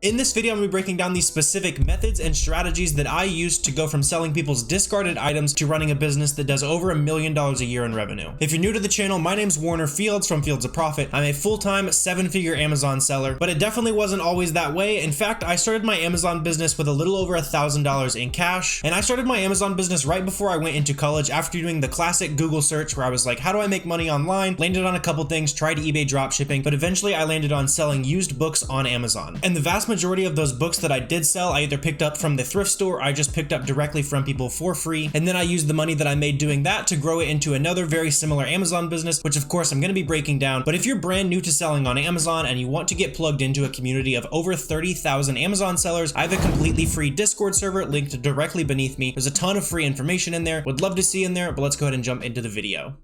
In this video, I'm gonna be breaking down these specific methods and strategies that I use to go from selling people's discarded items to running a business that does over $1 million a year in revenue. If you're new to the channel, my name's Warner Fields from Fields of Profit. I'm a full-time 7-figure Amazon seller, but it definitely wasn't always that way. In fact, I started my Amazon business with a little over $1,000 in cash, and I started my Amazon business right before I went into college after doing the classic Google search where I was like, how do I make money online? Landed on a couple things, tried eBay dropshipping, but eventually I landed on selling used books on Amazon. And the vast majority of those books that I did sell, I either picked up from the thrift store, or I just picked up directly from people for free. And then I used the money that I made doing that to grow it into another very similar Amazon business, which of course I'm going to be breaking down. But if you're brand new to selling on Amazon and you want to get plugged into a community of over 30,000 Amazon sellers, I have a completely free Discord server linked directly beneath me. There's a ton of free information in there. Would love to see you in there, but let's go ahead and jump into the video.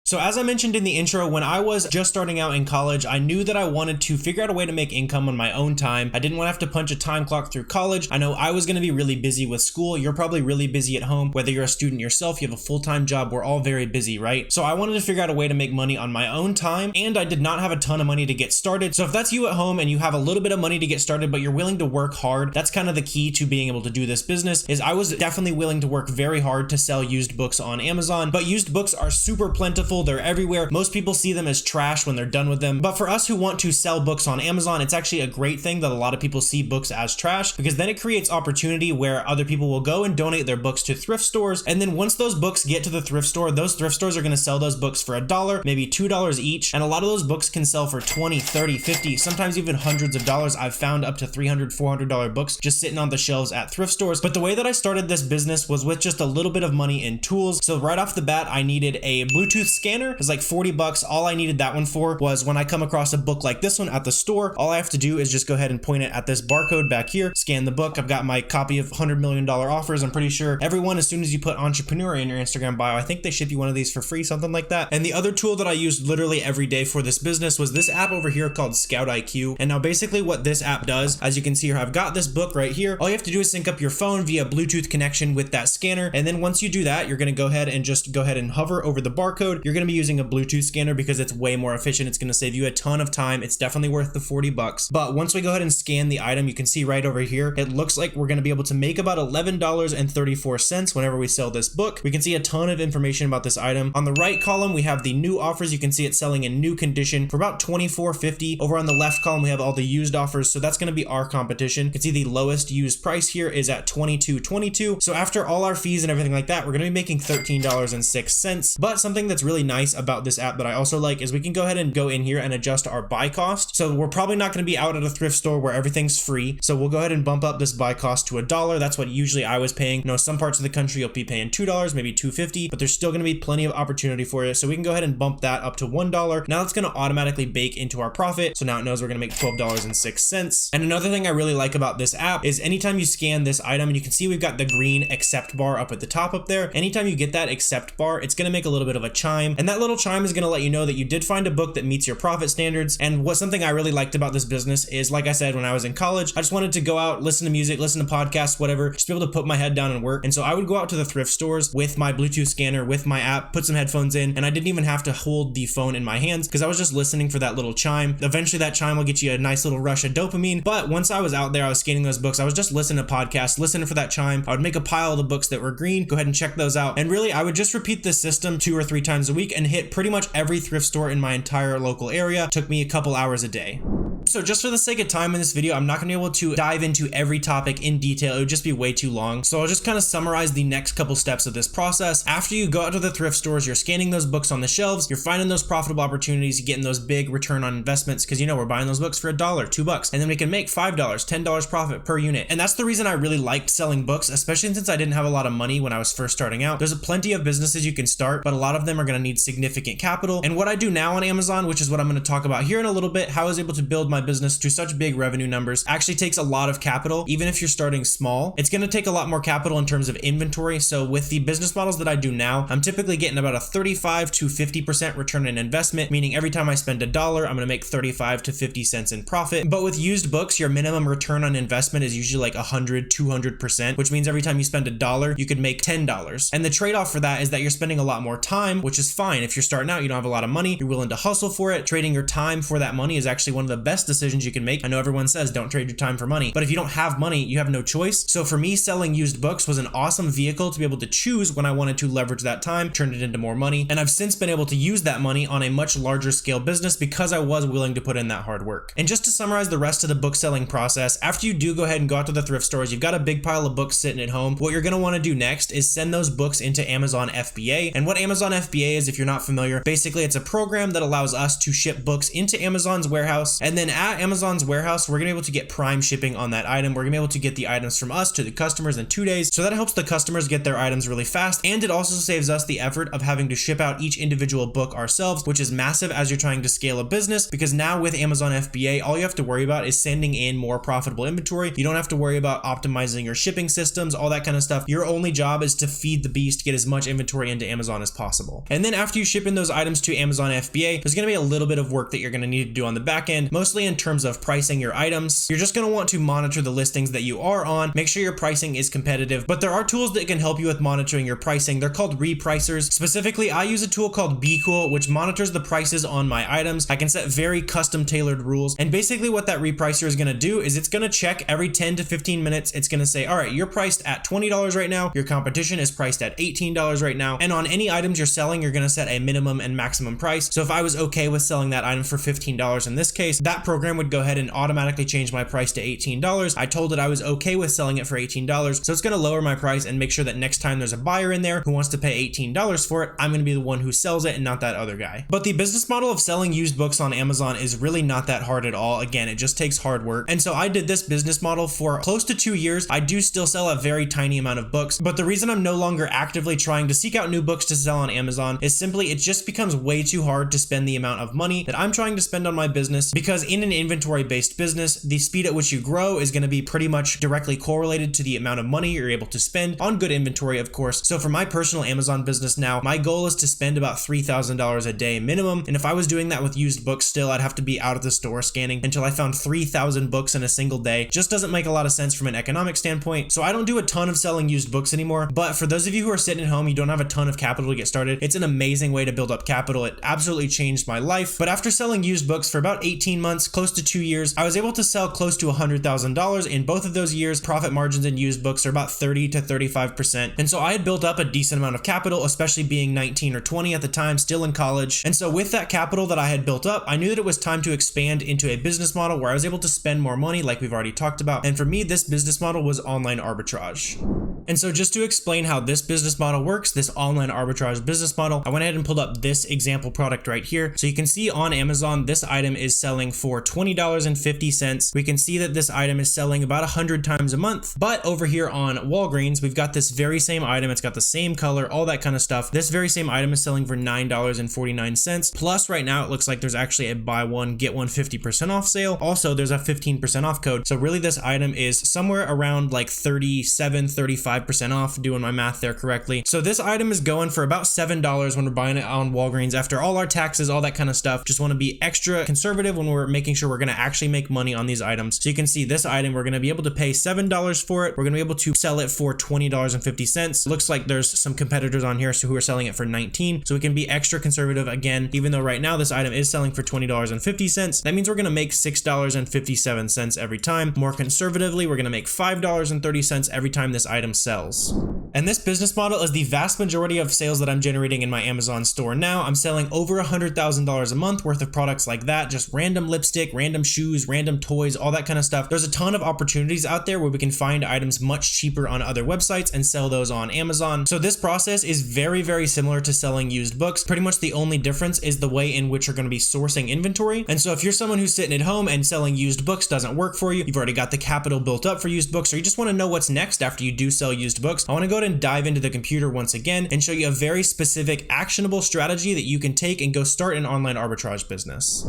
So as I mentioned in the intro, when I was just starting out in college, I knew that I wanted to figure out a way to make income on my own time. I didn't want to have to punch a time clock through college. I know I was going to be really busy with school. You're probably really busy at home. Whether you're a student yourself, you have a full-time job, we're all very busy, right? So I wanted to figure out a way to make money on my own time, and I did not have a ton of money to get started. So if that's you at home and you have a little bit of money to get started, but you're willing to work hard, that's kind of the key to being able to do this business. Is I was definitely willing to work very hard to sell used books on Amazon, but used books are super plentiful. They're everywhere. Most people see them as trash when they're done with them. But for us who want to sell books on Amazon, it's actually a great thing that a lot of people see books as trash, because then it creates opportunity where other people will go and donate their books to thrift stores. And then once those books get to the thrift store, those thrift stores are going to sell those books for $1, maybe $2 each. And a lot of those books can sell for $20, $30, $50, sometimes even hundreds of dollars. I've found up to $300, $400 books just sitting on the shelves at thrift stores. But the way that I started this business was with just a little bit of money and tools. So right off the bat, I needed a Bluetooth scanner. It was like 40 bucks. All I needed that one for was when I come across a book like this one at the store, all I have to do is just go ahead and point it at this barcode back here, scan the book. I've got my copy of $100 million offers. I'm pretty sure everyone, as soon as you put entrepreneur in your Instagram bio, I think they ship you one of these for free, something like that. And the other tool that I used literally every day for this business was this app over here called Scout IQ. And now basically what this app does, as you can see here, I've got this book right here. All you have to do is sync up your phone via Bluetooth connection with that scanner. And then once you do that, you're going to go ahead and hover over the barcode. You're going to be using a Bluetooth scanner because it's way more efficient. It's going to save you a ton of time. It's definitely worth the 40 bucks. But once we go ahead and scan the item, you can see right over here, it looks like we're going to be able to make about $11.34 whenever we sell this book. We can see a ton of information about this item. On the right column, we have the new offers. You can see it's selling in new condition for about $24.50. Over on the left column, we have all the used offers. So that's going to be our competition. You can see the lowest used price here is at $22.22. So after all our fees and everything like that, we're going to be making $13.06. But something that's really nice about this app that I also like is we can go ahead and go in here and adjust our buy cost. So we're probably not going to be out at a thrift store where everything's free. So we'll go ahead and bump up this buy cost to $1. That's what usually I was paying. You know, some parts of the country you'll be paying $2, maybe $2.50, but there's still going to be plenty of opportunity for you. So we can go ahead and bump that up to $1. Now it's going to automatically bake into our profit. So now it knows we're going to make $12.06. And another thing I really like about this app is anytime you scan this item, and you can see we've got the green accept bar up at the top up there. Anytime you get that accept bar, it's going to make a little bit of a chime. And that little chime is going to let you know that you did find a book that meets your profit standards. And something I really liked about this business is, like I said, when I was in college, I just wanted to go out, listen to music, listen to podcasts, whatever, just be able to put my head down and work. And so I would go out to the thrift stores with my Bluetooth scanner, with my app, put some headphones in, and I didn't even have to hold the phone in my hands because I was just listening for that little chime. Eventually that chime will get you a nice little rush of dopamine. But once I was out there, I was scanning those books, I was just listening to podcasts, listening for that chime. I would make a pile of the books that were green, go ahead and check those out. And really, I would just repeat this system 2 or 3 times a week and hit pretty much every thrift store in my entire local area. Took me a couple hours a day. So just for the sake of time in this video, I'm not going to be able to dive into every topic in detail. It would just be way too long. So I'll just kind of summarize the next couple steps of this process. After you go out to the thrift stores, you're scanning those books on the shelves, you're finding those profitable opportunities, you're getting those big return on investments because, you know, we're buying those books for $1, $2, and then we can make $5, $10 profit per unit. And that's the reason I really liked selling books, especially since I didn't have a lot of money when I was first starting out. There's plenty of businesses you can start, but a lot of them are going to need significant capital. And what I do now on Amazon, which is what I'm going to talk about here in a little bit, how I was able to build my business to such big revenue numbers actually takes a lot of capital. Even if you're starting small, it's going to take a lot more capital in terms of inventory. So with the business models that I do now, I'm typically getting about a 35 to 50% return on investment, meaning every time I spend $1, I'm going to make 35 to 50 cents in profit. But with used books, your minimum return on investment is usually like 100, 200%, which means every time you spend $1, you could make $10. And the trade-off for that is that you're spending a lot more time, which is fine. If you're starting out, you don't have a lot of money, you're willing to hustle for it. Trading your time for that money is actually one of the best decisions you can make. I know everyone says don't trade your time for money, but if you don't have money, you have no choice. So for me, selling used books was an awesome vehicle to be able to choose when I wanted to leverage that time, turn it into more money. And I've since been able to use that money on a much larger scale business because I was willing to put in that hard work. And just to summarize the rest of the book selling process, after you do go ahead and go out to the thrift stores, you've got a big pile of books sitting at home. What you're going to want to do next is send those books into Amazon FBA. And what Amazon FBA is, if you're not familiar, basically it's a program that allows us to ship books into Amazon's warehouse. And then at Amazon's warehouse, we're going to be able to get prime shipping on that item. We're going to be able to get the items from us to the customers in 2 days. So that helps the customers get their items really fast. And it also saves us the effort of having to ship out each individual book ourselves, which is massive as you're trying to scale a business, because now with Amazon FBA, all you have to worry about is sending in more profitable inventory. You don't have to worry about optimizing your shipping systems, all that kind of stuff. Your only job is to feed the beast, get as much inventory into Amazon as possible. And then after you ship in those items to Amazon FBA, there's going to be a little bit of work that you're going to need to do on the back end, mostly in terms of pricing your items. You're just going to want to monitor the listings that you are on, make sure your pricing is competitive, but there are tools that can help you with monitoring your pricing. They're called repricers. Specifically, I use a tool called BeCool, which monitors the prices on my items. I can set very custom tailored rules. And basically what that repricer is going to do is it's going to check every 10 to 15 minutes. It's going to say, all right, you're priced at $20 right now. Your competition is priced at $18 right now. And on any items you're selling, you're going to set a minimum and maximum price. So if I was okay with selling that item for $15 in this case, that program would go ahead and automatically change my price to $18. I told it I was okay with selling it for $18. So it's going to lower my price and make sure that next time there's a buyer in there who wants to pay $18 for it, I'm going to be the one who sells it and not that other guy. But the business model of selling used books on Amazon is really not that hard at all. Again, it just takes hard work. And so I did this business model for close to 2 years. I do still sell a very tiny amount of books, but the reason I'm no longer actively trying to seek out new books to sell on Amazon is simply it just becomes way too hard to spend the amount of money that I'm trying to spend on my business, because in an inventory-based business, the speed at which you grow is going to be pretty much directly correlated to the amount of money you're able to spend on good inventory, of course. So for my personal Amazon business now, my goal is to spend about $3,000 a day minimum. And if I was doing that with used books still, I'd have to be out of the store scanning until I found 3,000 books in a single day. Just doesn't make a lot of sense from an economic standpoint. So I don't do a ton of selling used books anymore. But for those of you who are sitting at home, you don't have a ton of capital to get started, it's an amazing way to build up capital. It absolutely changed my life. But after selling used books for about 18 months, close to 2 years, I was able to sell close to $100,000 in both of those years. Profit margins in used books are about 30 to 35%. And so I had built up a decent amount of capital, especially being 19 or 20 at the time, still in college. And so with that capital that I had built up, I knew that it was time to expand into a business model where I was able to spend more money, like we've already talked about. And for me, this business model was online arbitrage. And so just to explain how this business model works, this online arbitrage business model, I went ahead and pulled up this example product right here. So you can see on Amazon, this item is selling for $20.50. We can see that this item is selling about 100 times a month. But over here on Walgreens, we've got this very same item. It's got the same color, all that kind of stuff. This very same item is selling for $9.49. Plus right now, it looks like there's actually a buy one, get one 50% off sale. Also, there's a 15% off code. So really this item is somewhere around like 37, 35% off, doing my math there correctly. So this item is going for about $7 when we're buying it on Walgreens after all our taxes, all that kind of stuff. Just want to be extra conservative when we're making sure we're going to actually make money on these items. So you can see this item, we're going to be able to pay $7 for it. We're going to be able to sell it for $20.50. Looks like there's some competitors on here who are selling it for $19. So we can be extra conservative again, even though right now this item is selling for $20.50. That means we're going to make $6.57 every time. More conservatively, we're going to make $5.30 every time this item sells. And this business model is the vast majority of sales that I'm generating in my Amazon store now. I'm selling over $100,000 a month worth of products like that, just random lipstick, random shoes, random toys, all that kind of stuff. There's a ton of opportunities out there where we can find items much cheaper on other websites and sell those on Amazon. So this process is very, very similar to selling used books. Pretty much the only difference is the way in which you're going to be sourcing inventory. And so if you're someone who's sitting at home and selling used books doesn't work for you, you've already got the capital built up for used books, or you just want to know what's next after you do sell used books, I want to go ahead and dive into the computer once again and show you a very specific actionable strategy that you can take and go start an online arbitrage business.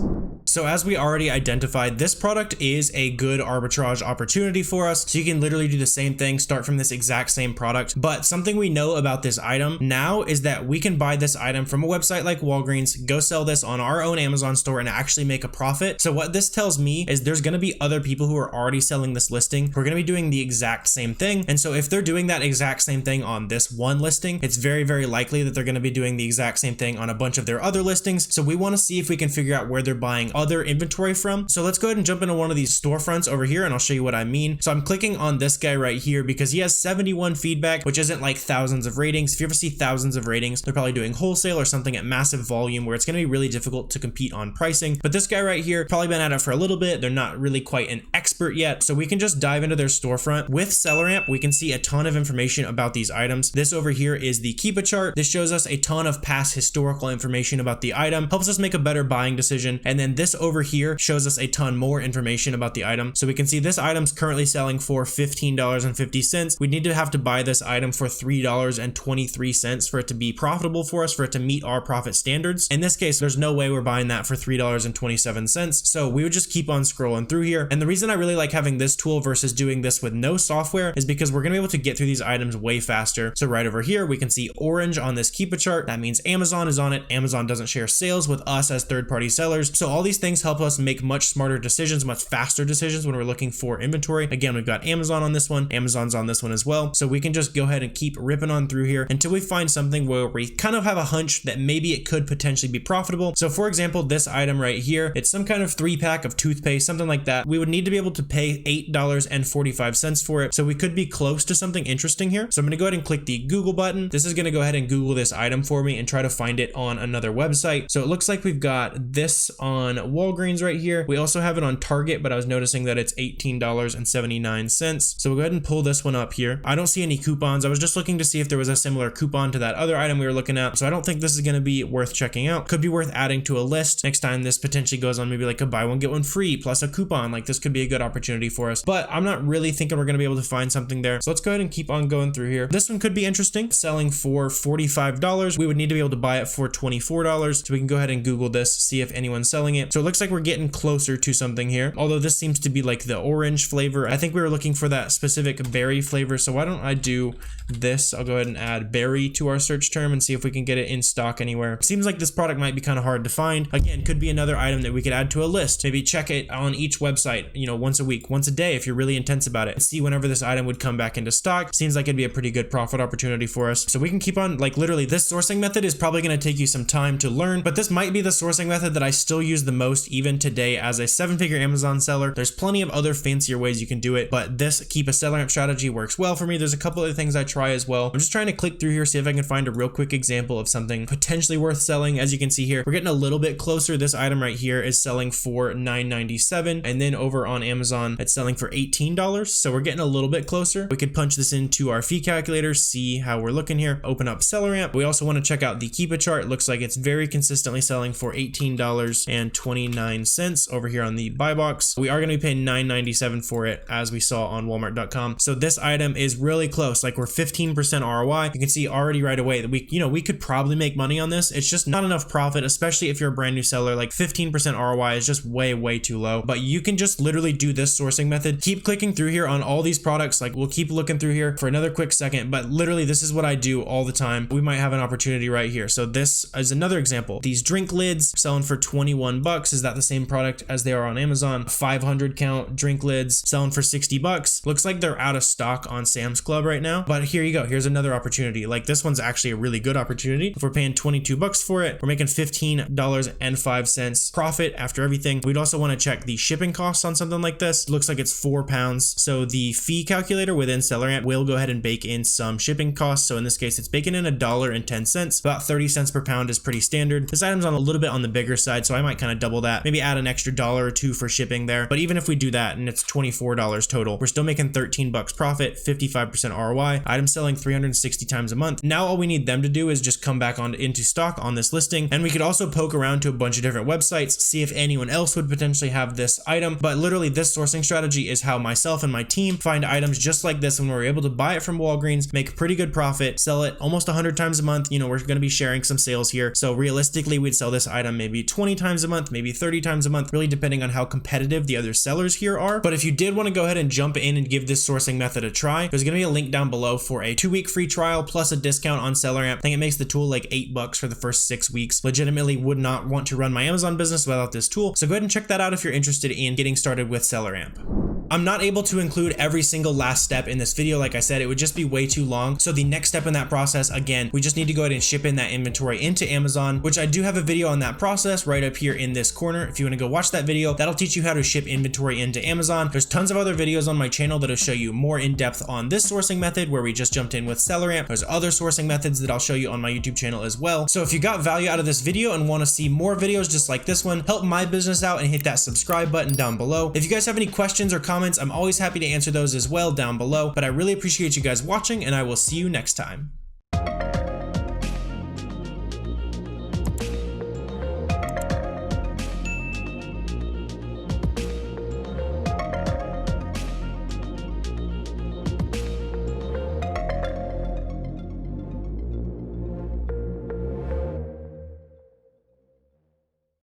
So as we already identified, this product is a good arbitrage opportunity for us. So you can literally do the same thing, start from this exact same product. But something we know about this item now is that we can buy this item from a website like Walgreens, go sell this on our own Amazon store and actually make a profit. So what this tells me is there's going to be other people who are already selling this listing who are going to be doing the exact same thing. And so if they're doing that exact same thing on this one listing, it's very, very likely that they're going to be doing the exact same thing on a bunch of their other listings. So we want to see if we can figure out where they're buying other inventory from. So let's go ahead and jump into one of these storefronts over here and I'll show you what I mean. So I'm clicking on this guy right here because he has 71 feedback, which isn't like thousands of ratings. If you ever see thousands of ratings, they're probably doing wholesale or something at massive volume where it's going to be really difficult to compete on pricing. But this guy right here, probably been at it for a little bit. They're not really quite an expert yet. So we can just dive into their storefront. With SellerAmp, we can see a ton of information about these items. This over here is the Keep a chart. This shows us a ton of past historical information about the item, helps us make a better buying decision. And then this over here shows us a ton more information about the item. So we can see this item's currently selling for $15.50. We need to have to buy this item for $3.23 for it to be profitable for us, for it to meet our profit standards. In this case, there's no way we're buying that for $3.27. So we would just keep on scrolling through here. And the reason I really like having this tool versus doing this with no software is because we're gonna be able to get through these items way faster. So right over here, we can see orange on this Keep a chart. That means Amazon is on it. Amazon doesn't share sales with us as third-party sellers. So all these things help us make much smarter decisions, much faster decisions when we're looking for inventory. Again, we've got Amazon on this one. Amazon's on this one as well. So we can just go ahead and keep ripping on through here until we find something where we kind of have a hunch that maybe it could potentially be profitable. So for example, this item right here, it's some kind of 3-pack of toothpaste, something like that. We would need to be able to pay $8.45 for it. So we could be close to something interesting here. So I'm gonna go ahead and click the Google button. This is gonna go ahead and Google this item for me and try to find it on another website. So it looks like we've got this on Walgreens right here. We also have it on Target, but I was noticing that it's $18.79. So we'll go ahead and pull this one up here. I don't see any coupons. I was just looking to see if there was a similar coupon to that other item we were looking at. So I don't think this is gonna be worth checking out. Could be worth adding to a list. Next time this potentially goes on maybe like a buy one, get one free plus a coupon. Like this could be a good opportunity for us, but I'm not really thinking we're gonna be able to find something there. So let's go ahead and keep on going through here. This one could be interesting. Selling for $45. We would need to be able to buy it for $24. So we can go ahead and Google this, see if anyone's selling it. So it looks like we're getting closer to something here. Although this seems to be like the orange flavor. I think we were looking for that specific berry flavor. So why don't I do this? I'll go ahead and add berry to our search term and see if we can get it in stock anywhere. Seems like this product might be kind of hard to find. Again, could be another item that we could add to a list. Maybe check it on each website, you know, once a week, once a day if you're really intense about it, and see whenever this item would come back into stock. Seems like it'd be a pretty good profit opportunity for us. So we can keep on, like literally this sourcing method is probably going to take you some time to learn, but this might be the sourcing method that I still use the most even today as a 7-figure Amazon seller. There's plenty of other fancier ways you can do it, but this keep a SellerAmp strategy works well for me. There's a couple other things I try as well. I'm just trying to click through here, see if I can find a real quick example of something potentially worth selling. As you can see here, we're getting a little bit closer. This item right here is selling for $9.97, and then over on Amazon, it's selling for $18. So we're getting a little bit closer. We could punch this into our fee calculator, see how we're looking here, open up SellerAmp. We also want to check out the Keep a chart. It looks like it's very consistently selling for $18.29 over here on the buy box. We are going to be paying $9.97 for it, as we saw on Walmart.com. So this item is really close. Like we're 15% ROI. You can see already right away that we could probably make money on this. It's just not enough profit, especially if you're a brand new seller. Like 15% ROI is just way too low. But you can just literally do this sourcing method. Keep clicking through here on all these products. Like we'll keep looking through here for another quick second, but literally this is what I do all the time. We might have an opportunity right here. So this is another example. These drink lids selling for 21 bucks. Is that the same product as they are on Amazon? 500 count drink lids selling for 60 bucks. Looks like they're out of stock on Sam's Club right now, but here you go. Here's another opportunity. Like this one's actually a really good opportunity. If we're paying 22 bucks for it, we're making $15.05 profit after everything. We'd also want to check the shipping costs on something like this. It looks like it's £4. So the fee calculator within SellerAmp will go ahead and bake in some shipping costs. So in this case, it's baking in $1.10. About 30 cents per pound is pretty standard. This item's on a little bit on the bigger side, so I might kind of double that. Maybe add an extra $1 or $2 for shipping there. But even if we do that and it's $24 total, we're still making 13 bucks profit, 55% ROI. Item selling 360 times a month. Now all we need them to do is just come back into stock on this listing. And we could also poke around to a bunch of different websites, see if anyone else would potentially have this item. But literally this sourcing strategy is how myself and my team find items just like this when we're able to buy it from Walgreens, make a pretty good profit, sell it almost 100 times a month. You know, we're going to be sharing some sales here. So realistically, we'd sell this item maybe 20 times a month, maybe 30 times a month, really depending on how competitive the other sellers here are. But if you did want to go ahead and jump in and give this sourcing method a try, there's going to be a link down below for a 2-week free trial plus a discount on SellerAmp. I think it makes the tool like $8 for the first 6 weeks. Legitimately would not want to run my Amazon business without this tool. So go ahead and check that out if you're interested in getting started with SellerAmp. I'm not able to include every single last step in this video. Like I said, it would just be way too long. So the next step in that process, again, we just need to go ahead and ship in that inventory into Amazon, which I do have a video on that process right up here in this corner. If you want to go watch that video, that'll teach you how to ship inventory into Amazon. There's tons of other videos on my channel that'll show you more in depth on this sourcing method where we just jumped in with SellerAmp. There's other sourcing methods that I'll show you on my YouTube channel as well. So if you got value out of this video and want to see more videos just like this one, help my business out and hit that subscribe button down below. If you guys have any questions or comments, I'm always happy to answer those as well down below. But I really appreciate you guys watching, and I will see you next time.